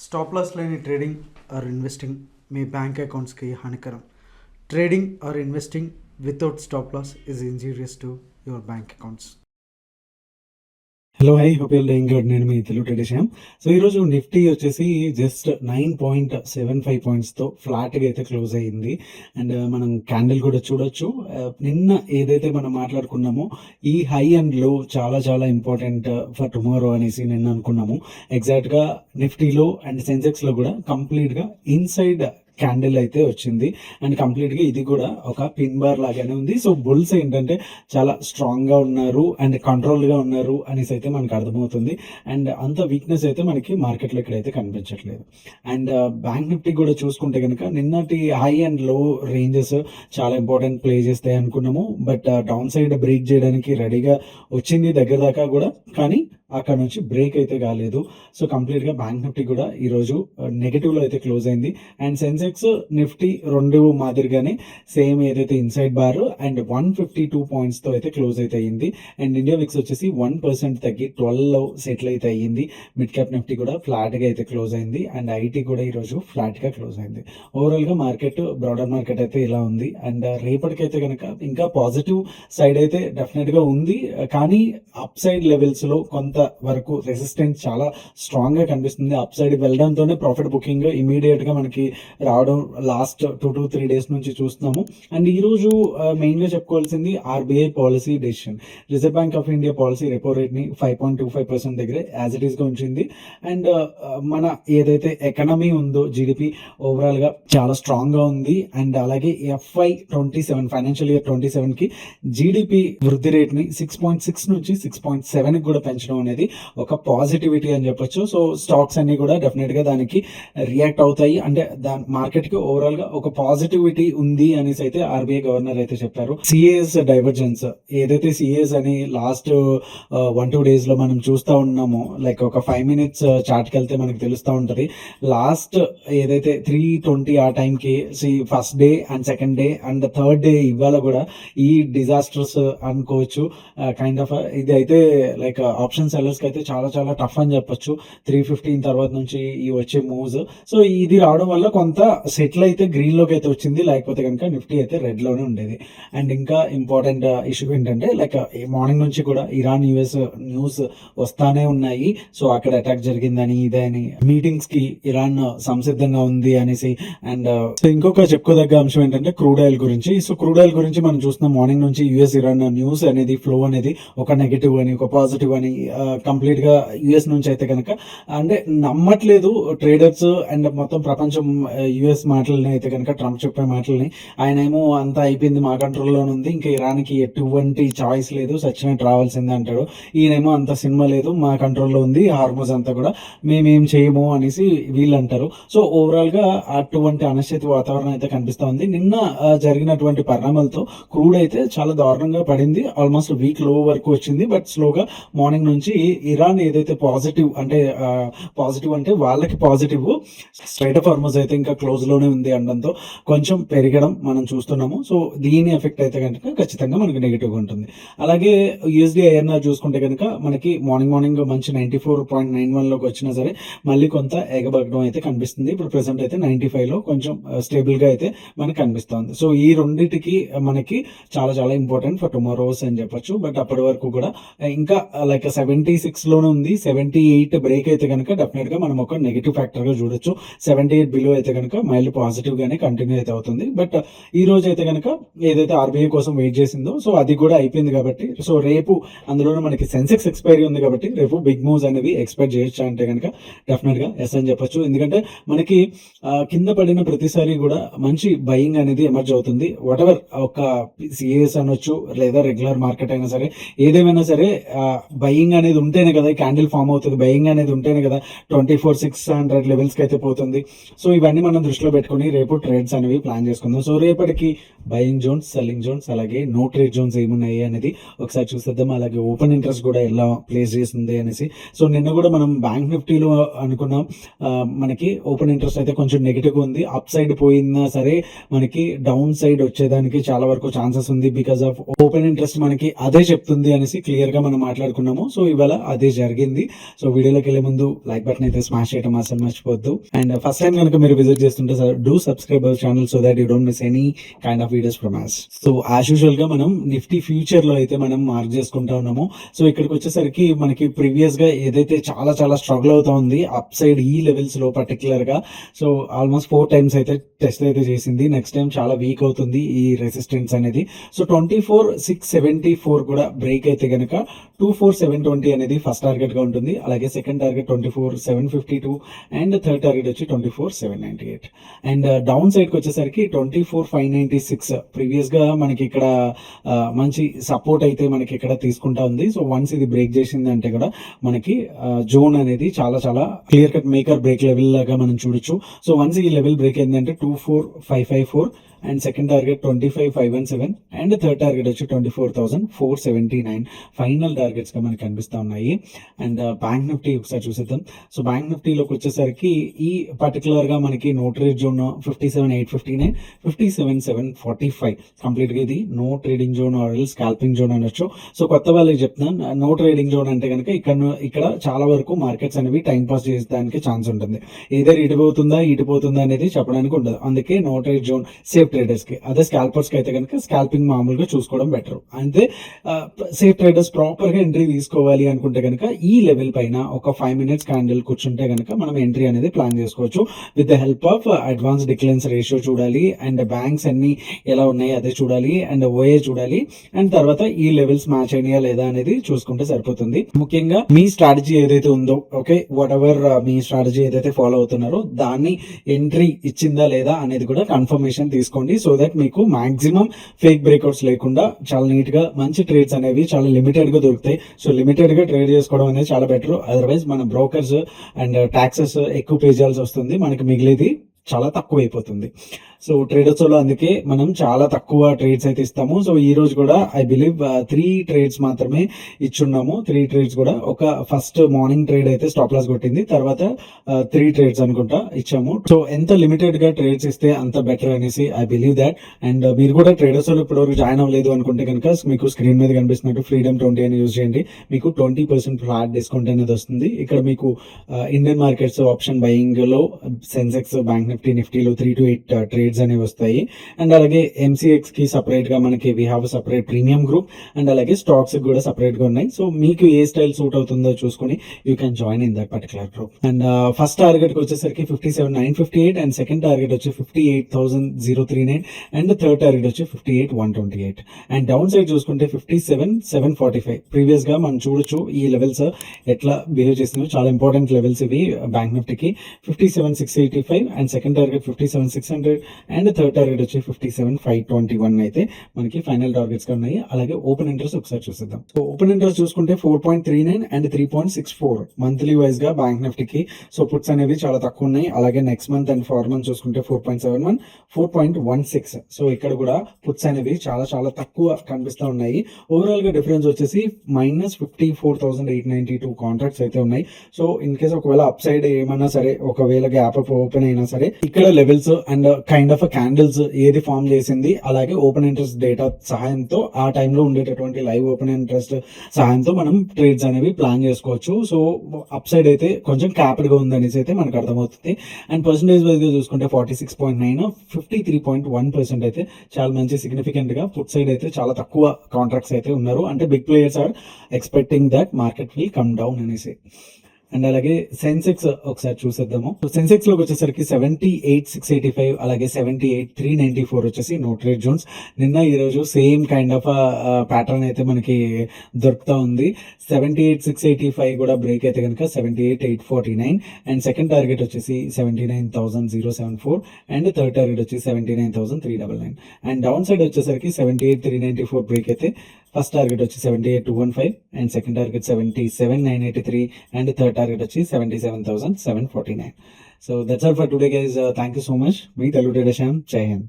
Stop loss లేని trading or investing మీ bank అకౌంట్స్కి హానికరం. Trading or investing without stop loss is injurious to your bank accounts. Hello, hi, hope you're doing good. నేను మీ Telugu tradition. సో ఈరోజు Nifty వచ్చేసి జస్ట్ 9.75 పాయింట్స్తో ఫ్లాట్గా అయితే క్లోజ్ అయ్యింది. అండ్ మనం క్యాండిల్ కూడా చూడొచ్చు. నిన్న ఏదైతే మనం మాట్లాడుకున్నామో ఈ హై అండ్ లో చాలా చాలా ఇంపార్టెంట్ ఫర్ టుమారో అనేసి నిన్న అనుకున్నాము. ఎగ్జాక్ట్గా నిఫ్టీలో అండ్ సెన్సెక్స్లో కూడా కంప్లీట్గా ఇన్సైడ్ క్యాండిల్ అయితే వచ్చింది. అండ్ కంప్లీట్గా ఇది కూడా ఒక పిన్ బార్ లాగానే ఉంది. సో బుల్స్ ఏంటంటే చాలా స్ట్రాంగ్గా ఉన్నారు అండ్ కంట్రోల్గా ఉన్నారు అనేసి అయితే మనకు అర్థమవుతుంది. అండ్ అంత వీక్నెస్ అయితే మనకి మార్కెట్లో ఇక్కడైతే కనిపించట్లేదు. అండ్ బ్యాంక్ నిఫ్టీ కూడా చూసుకుంటే కనుక నిన్నటి హై అండ్ లో రేంజెస్ చాలా ఇంపార్టెంట్ ప్లే చేస్తాయి అనుకున్నాము. బట్ డౌన్ సైడ్ బ్రేక్ చేయడానికి రెడీగా వచ్చింది దగ్గర దాకా కూడా, కానీ అక్కడ నుంచి బ్రేక్ అయితే కాలేదు. సో కంప్లీట్గా బ్యాంక్ నిఫ్టీ కూడా ఈరోజు నెగిటివ్లో అయితే క్లోజ్ అయింది. అండ్ సెన్సెక్స్ నిఫ్టీ రెండు మాదిరిగానే సేమ్ ఏదైతే ఇన్సైడ్ బార్ అండ్ 152 పాయింట్స్తో అయితే క్లోజ్ అయితే అయ్యింది. అండ్ ఇండియా విక్స్ వచ్చేసి 1% తగ్గి 12 సెటిల్ అయితే అయ్యింది. మిడ్ క్యాప్ నిఫ్టీ కూడా ఫ్లాట్గా అయితే క్లోజ్ అయింది. అండ్ ఐటీ కూడా ఈరోజు ఫ్లాట్గా క్లోజ్ అయింది. ఓవరాల్గా మార్కెట్, బ్రాడర్ మార్కెట్ అయితే ఇలా ఉంది. అండ్ రేపటికైతే కనుక ఇంకా పాజిటివ్ సైడ్ అయితే డెఫినెట్గా ఉంది, కానీ అప్ సైడ్ లెవెల్స్లో కొంత వరకు రెసిస్టెన్స్ చాలా స్ట్రాంగ్ గా కనిపిస్తుంది. అప్ సైడ్ వెళ్ళడంతోనే ప్రాఫిట్ బుకింగ్ ఇమీడియట్ గా మనకి రావడం లాస్ట్ 2 to 3 డేస్ నుంచి చూస్తున్నాము. అండ్ ఈ రోజు మెయిన్ గా చెప్పుకోవాల్సింది RBI policy decision. Reserve bank of India policy repo rate ని 5.25% దగ్గరే యాజ్ ఇట్ ఈస్ గా ఉంచింది. అండ్ మన ఏదైతే ఎకనమీ ఉందో జీడిపి ఓవరాల్ గా చాలా స్ట్రాంగ్ గా ఉంది. అండ్ అలాగే FY27 ఫైనాన్షియల్ ఇయర్ 27 కి జీడిపి వృద్ధి రేట్ ని 6.6 నుంచి 6.7 కూడా పెంచడం అనేది ఒక పాజిటివిటీ అని చెప్పొచ్చు. సో స్టాక్స్ అన్ని కూడా డెఫినెట్ గా దానికి రియాక్ట్ అవుతాయి. అంటే దాని మార్కెట్ కి ఓవరాల్ గా ఒక పాజిటివిటీ ఉంది అనేసి అయితే ఆర్బీఐ గవర్నర్ అయితే చెప్పారు. సిఏఎస్ డైవర్జెన్స్ ఏదైతే సిఏఎస్ అని లాస్ట్ 1-2 డేస్ లో మనం చూస్తూ ఉన్నామో, లైక్ ఒక 5 minutes చార్ట్కి వెళ్తే మనకు తెలుస్తూ ఉంటది. లాస్ట్ ఏదైతే 3:20 ఆ టైంకి first day and second day and third day ఇవాళ కూడా ఈ డిజాస్టర్స్ అనుకోవచ్చు. కైండ్ ఆఫ్ ఇది అయితే లైక్ ఆప్షన్ సెల్లర్స్ కి అయితే చాలా చాలా టఫ్ అని చెప్పొచ్చు. 3:15 తర్వాత నుంచి ఈ వచ్చే మూవ్స్. సో ఇది రావడం వల్ల కొంత సెటిల్ అయితే గ్రీన్ లోకి అయితే వచ్చింది, లేకపోతే కనుక నిఫ్టీ అయితే రెడ్ లోనే ఉండేది. అండ్ ఇంకా ఇంపార్టెంట్ ఇష్యూ ఏంటంటే లైక్ మార్నింగ్ నుంచి కూడా ఇరాన్ యుఎస్ న్యూస్ వస్తానే ఉన్నాయి. సో అక్కడ అటాక్ జరిగిందని ఇదని మీటింగ్స్ కి ఇరాన్ సంసిద్ధంగా ఉంది అనేసి. అండ్ సో ఇంకొక చెప్పుకోదగ్గ అంశం ఏంటంటే క్రూడ్ ఆయిల్ గురించి. సో క్రూడ్ ఆయిల్ గురించి మనం చూస్తున్నాం మార్నింగ్ నుంచి యుఎస్ ఇరాన్ న్యూస్ అనేది ఫ్లో అనేది ఒక నెగిటివ్ అని ఒక పాజిటివ్ అని కంప్లీట్ గా యుఎస్ నుంచి అయితే కనుక అంటే నమ్మట్లేదు ట్రేడర్స్ అండ్ మొత్తం ప్రపంచం యుఎస్ మాటలని అయితే కనుక. ట్రంప్ చెప్పే మాటలని ఆయన ఏమో అంతా అయిపోయింది, మా కంట్రోల్లోనే ఉంది, ఇంకా ఇరాన్కి ఎటువంటి చాయిస్ లేదు, సచ్చినట్టు రావాల్సిందే అంటాడు. ఈయనేమో అంత సినిమా లేదు, మా కంట్రోల్లో ఉంది, హార్మోజ్ అంతా కూడా మేమేం చేయము అనేసి వీళ్ళు అంటారు. సో ఓవరాల్ గా అటువంటి అనిశ్చిత వాతావరణం అయితే కనిపిస్తా ఉంది. నిన్న జరిగినటువంటి పరిణామాలతో క్రూడ్ అయితే చాలా దారుణంగా పడింది. ఆల్మోస్ట్ వీక్ లో వరకు వచ్చింది. బట్ స్లోగా మార్నింగ్ నుంచి ఇరాన్ ఏదైతే పాజిటివ్ అంటే వాళ్ళకి పాజిటివ్ స్ట్రైట్ ఆఫ్ హార్మోజ్ అయితే ఇంకా క్లోజ్ లోనే ఉంది అనడంతో కొంచెం పెరగడం మనం చూస్తున్నాము. సో దీని ఎఫెక్ట్ అయితే కనుక ఖచ్చితంగా మనకి నెగిటివ్ గా ఉంటుంది. అలాగే యూఎస్డీ ఐఎన్ఆర్ చూసుకుంటే కనుక మనకి మార్నింగ్ మంచి 94.91 లోకి వచ్చినా సరే మళ్ళీ కొంత ఎగబడడం అయితే కనిపిస్తుంది. ఇప్పుడు ప్రెసెంట్ అయితే 95 లో కొంచెం స్టేబుల్ గా అయితే మనకి కనిపిస్తుంది. సో ఈ రెండింటికి మనకి చాలా చాలా ఇంపార్టెంట్ ఫర్ టుమారోస్ అని చెప్పొచ్చు. బట్ అప్పటి వరకు కూడా ఇంకా లైక్ 76 లోనే ఉంది. 78 బ్రేక్ అయితే కనుక డెఫినెట్ గా మనం ఒక నెగిటివ్ ఫ్యాక్టర్ గా చూడొచ్చు. 78 బిలో అయితే కనుక మైల్ పాజిటివ్ గానే కంటిన్యూ అయితే అవుతుంది. బట్ ఈ రోజు అయితే కనుక ఏదైతే ఆర్బీఐ కోసం వెయిట్ చేసిందో సో అది కూడా అయిపోయింది కాబట్టి, సో రేపు అందులోనే మనకి సెన్సెక్స్ ఎక్స్పైరీ ఉంది కాబట్టి రేపు బిగ్ మూవ్స్ అనేవి ఎక్స్పెక్ట్ చేయొచ్చు అంటే కనుక డెఫినెట్ గా ఎస్ అని చెప్పొచ్చు. ఎందుకంటే మనకి కింద పడిన ప్రతిసారి కూడా మంచి బయింగ్ అనేది ఎమర్జ్ అవుతుంది. వాట్ ఎవర్ ఒక సిఏఎస్ అనొచ్చు లేదా రెగ్యులర్ మార్కెట్ అయినా సరే, ఏదేమైనా సరే బయింగ్ అనేది ఉంటేనే కదా క్యాండిల్ ఫామ్ అవుతుంది. బయింగ్ అనేది ఉంటేనే కదా 24,600 లెవెల్స్కి అయితే పోతుంది. సో ఇవన్నీ మనం దృష్టిలో పెట్టుకుని రేపు ట్రేడ్స్ అనేవి ప్లాన్ చేసుకుందాం. సో రేపటికి బయింగ్ జోన్స్, సెల్లింగ్ జోన్స్, అలాగే నో ట్రేడ్ జోన్స్ ఏమున్నాయి అనేది ఒకసారి చూసేద్దాం. అలాగే ఓపెన్ ఇంట్రెస్ట్ కూడా ఎలా ప్లేస్ చేస్తుంది అనేసి. సో నిన్న కూడా మనం బ్యాంక్ నిఫ్టీలో అనుకున్నాం మనకి ఓపెన్ ఇంట్రెస్ట్ అయితే కొంచెం నెగిటివ్ ఉంది. అప్ సైడ్ పోయినా సరే మనకి డౌన్ సైడ్ వచ్చేదానికి చాలా వరకు ఛాన్సెస్ ఉంది బికాస్ ఆఫ్ ఓపెన్ ఇంట్రెస్ట్ మనకి అదే చెప్తుంది అనేసి క్లియర్ గా మనం మాట్లాడుకున్నాము. సో ఇవాళ ఇవాళ అదే జరిగింది. సో వీడియోలోకి వెళ్ళే ముందు లైక్ బటన్ అయితే స్మాష్ చేయడం అసలు మర్చిపోవద్దు. అండ్ ఫస్ట్ టైం కనుక మీరు విజిట్ చేస్తుంటే do subscribe our channel so that you don't miss any kind of videos from us. So as usual గా మనం నిఫ్టీ ఫ్యూచర్ లో అయితే మనం మార్క్ చేసుకుంటా ఉన్నాము. సో ఇక్కడికి వచ్చేసరికి మనకి ప్రీవియస్ గా ఏదైతే చాలా చాలా స్ట్రగుల్ అవుతా ఉంది అప్ సైడ్ ఈ లెవెల్స్ లో పర్టికులర్ గా, సో ఆల్మోస్ట్ 4 times అయితే టెస్ట్ అయితే చేసింది. నెక్స్ట్ టైం చాలా వీక్ అవుతుంది ఈ రెసిస్టెన్స్ అనేది. సో 24,674 కూడా బ్రేక్ అయితే కనుక 24,720 అనేది ఫస్ట్ టార్గెట్ గా ఉంటుంది. అలాగే second target 24,752 and third target వచ్చి 24,798. అండ్ డౌన్ సైడ్ కి వచ్చేసరికి 24,596 ప్రీవియస్ గా మనకి ఇక్కడ మంచి సపోర్ట్ అయితే మనకి ఇక్కడ తీసుకుంటా ఉంది. సో వన్స్ ఇది బ్రేక్ చేసింది అంటే కూడా మనకి జోన్ అనేది చాలా చాలా clear cut maker break level లాగా మనం చూడొచ్చు. సో వన్స్ ఈ లెవెల్ బ్రేక్ అయిందంటే 24,554 and second target 25,517 and third target వచ్చి 24,479 ఫైనల్ టార్గెట్స్ గా మనకి కనిపిస్తా ఉన్నాయి. అండ్ బ్యాంక్ నిఫ్టీ ఒకసారి చూసేద్దాం. సో బ్యాంక్ నిఫ్టీలోకి వచ్చేసరికి ఈ పర్టికులర్ గా మనకి నో ట్రేడ్ జోన్ 57,859, 57,745 కంప్లీట్ గా ఇది no trading zone or scalping zone అనొచ్చు. సో కొత్త వాళ్ళకి చెప్తున్నాను, నో ట్రేడింగ్ జోన్ అంటే కనుక ఇక్కడ చాలా వరకు మార్కెట్స్ అనేవి టైం పాస్ చేసేదానికి ఛాన్స్ ఉంటుంది. ఏదైనా ఇటుపోతుందా అనేది చెప్పడానికి ఉండదు. అందుకే no trade zone safe traders కి. అదే స్కాల్పర్స్ కి అయితే కనుక స్కాల్పింగ్ మామూలుగా చూసుకోవడం బెటర్. అంతే సేఫ్ ట్రేడర్స్ ప్రాపర్ గా ఎంట్రీ తీసుకోవాలి అనుకుంటే కనుక ఈ లెవెల్ పైన ఒక 5 minutes క్యాండిల్ కూర్చుంటే కనుక మనం ఎంట్రీ అనేది ప్లాన్ చేసుకోవచ్చు with the help of advance declines ratio చూడాలి, అండ్ బ్యాంక్స్ అన్ని ఎలా ఉన్నాయి అదే చూడాలి, అండ్ ఓఏ చూడాలి, అండ్ తర్వాత ఈ లెవెల్స్ మ్యాచ్ అయినాయా లేదా అనేది చూసుకుంటే సరిపోతుంది. ముఖ్యంగా మీ స్ట్రాటజీ ఏదైతే ఉందో, okay what ever me strategy ఏదైతే ఫాలో అవుతున్నారో దాన్ని ఎంట్రీ ఇచ్చిందా లేదా అనేది కూడా కన్ఫర్మేషన్ తీసుకోండి. సో దట్ మీకు మాక్సిమం ఫేక్ బ్రేక్అవుట్స్ లేకుండా చాలా నీట్ గా మంచి ట్రేడ్స్ అనేవి చాలా లిమిటెడ్ గా దొరుకుతాయి. సో లిమిటెడ్ గా ట్రేడ్ చేసుకోవడం అనేది చాలా బెటర్. అదర్వైజ్ మన బ్రోకర్స్ అండ్ టాక్సెస్ ఎక్కువ పే చేయాల్సి వస్తుంది, మనకి మిగిలేది చాలా తక్కువ అయిపోతుంది. సో ట్రేడర్స్ లో అందుకే మనం చాలా తక్కువ ట్రేడ్స్ అయితే ఇస్తాము. సో ఈ రోజు కూడా ఐ బిలీవ్ 3 trades మాత్రమే ఇచ్చున్నాము. 3 trades కూడా ఒక ఫస్ట్ మార్నింగ్ ట్రేడ్ అయితే స్టాప్ లాస్ కొట్టింది, తర్వాత 3 trades అనుకుంటా ఇచ్చాము. సో ఎంత లిమిటెడ్ గా ట్రేడ్స్ ఇస్తే అంత బెటర్ అనేసి ఐ బిలీవ్ దాట్. అండ్ మీరు కూడా ట్రేడర్స్ లో ఇప్పటివరకు జాయిన్ అవ్వలేదు అనుకుంటే కనుక మీకు స్క్రీన్ మీద కనిపిస్తున్నట్టు ఫ్రీడమ్ 20 అని యూజ్ చేయండి. మీకు 20% ఫ్లాట్ డిస్కౌంట్ అనేది వస్తుంది. ఇక్కడ మీకు ఇండియన్ మార్కెట్స్ ఆప్షన్ బయింగ్ లో సెన్సెక్స్, బ్యాంక్ నిఫ్టీలో 3 to 8 trades అనేవి వస్తాయి. అండ్ అలాగే MCX కి సపరేట్ గా మనకి we have separate premium group, and అలాగే స్టాక్స్ కూడా సపరేట్ గా ఉన్నాయి. సో మీకు ఏ స్టైల్ సూట్ అవుతుందో చూసుకుని you can join in that particular group. And first target వచ్చేసరికి 57,958 అండ్ సెకండ్ టార్గెట్ వచ్చి 58,039 అండ్ థర్డ్ టార్గెట్ వచ్చి 58,128. అండ్ డౌన్ సైడ్ చూసుకుంటే 57,745 ప్రీవియస్ గా మనం చూడొచ్చు ఈ లెవెల్స్ ఎట్లా బిహేవ్ చేస్తున్నాయో. చాలా ఇంపార్టెంట్ లెవెల్స్ ఇవి బ్యాంక్ నిఫ్టీకి. 57,685 and second target 57,600 and third target వచ్చి 57,521 అయితే మనకి ఫైనల్ టార్గెట్స్ గా ఉన్నాయి. అలాగే ఓపెన్ ఇంట్రెస్ట్ ఒకసారి చూసేద్దాం. సో ఓపెన్ ఇంట్రెస్ట్ చూసుకుంటే 4.39 అండ్ 3.64 మంత్లీ వైజ్ గా బ్యాంక్ నిఫ్టీకి. సో పుట్స్ అనేవి చాలా తక్కువ ఉన్నాయి. అలాగే నెక్స్ట్ మంత్ అండ్ 4 months చూసుకుంటే 4.71, 4.16. సో ఇక్కడ కూడా పుట్స్ అనేవి చాలా చాలా తక్కువ కనిపిస్తూ ఉన్నాయి. ఓవరాల్ గా డిఫరెన్స్ వచ్చేసి -54,892 కాంట్రాక్ట్స్ అయితే ఉన్నాయి. సో ఇన్ కేస్ ఒకవేళ అప్ సైడ్ ఏమన్నా సరే, ఒకవేళ గ్యాప్ అప్ ఓపెన్ అయినా సరే, ఇక్కడ levels and kind of candles ఏది ఫామ్ చేసింది, అలాగే ఓపెన్ ఇంట్రెస్ట్ డేటా సహాయంతో ఆ టైంలో ఉండేటటువంటి లైవ్ ఓపెన్ ఇంట్రెస్ట్ సహాయంతో మనం ట్రేడ్స్ అనేవి ప్లాన్ చేసుకోవచ్చు. సో అప్ సైడ్ అయితే కొంచెం క్యాప్డ్ గా ఉందనేసి అయితే మనకు అర్థమవుతుంది. అండ్ పర్సంటేజ్ వైజ్ గా చూసుకుంటే 46.9, 53.1% అయితే చాలా మంచి సిగ్నిఫికెంట్ గా. పుట్ సైడ్ అయితే చాలా తక్కువ కాంట్రాక్ట్స్ అయితే ఉన్నారు. అంటే big players are expecting that market will come down అనేసి. అండ్ అలాగే సెన్సెక్స్ ఒకసారి చూసేద్దాము. సెన్సెక్స్ లోకి వచ్చేసరికి 78,685 అలాగే 78,394 వచ్చేసి నో ట్రేడ్ జోన్స్. నిన్న ఈ రోజు సేమ్ కైండ్ ఆఫ్ ప్యాటర్న్ అయితే మనకి దొరుకుతా ఉంది. 78,685 కూడా బ్రేక్ అయితే కనుక 78,849 అండ్ సెకండ్ టార్గెట్ వచ్చేసి 79,074 అండ్ థర్డ్ టార్గెట్ వచ్చి 79,399. అండ్ డౌన్ సైడ్ వచ్చేసరికి 78,394 బ్రేక్ అయితే ఫస్ట్ టార్గెట్ వచ్చి 78,215 and second target 77,983 and third target వచ్చి 77,749. So that's all for today guys. Thank you so much. Me Telugu trader Shyam. జై హింద్.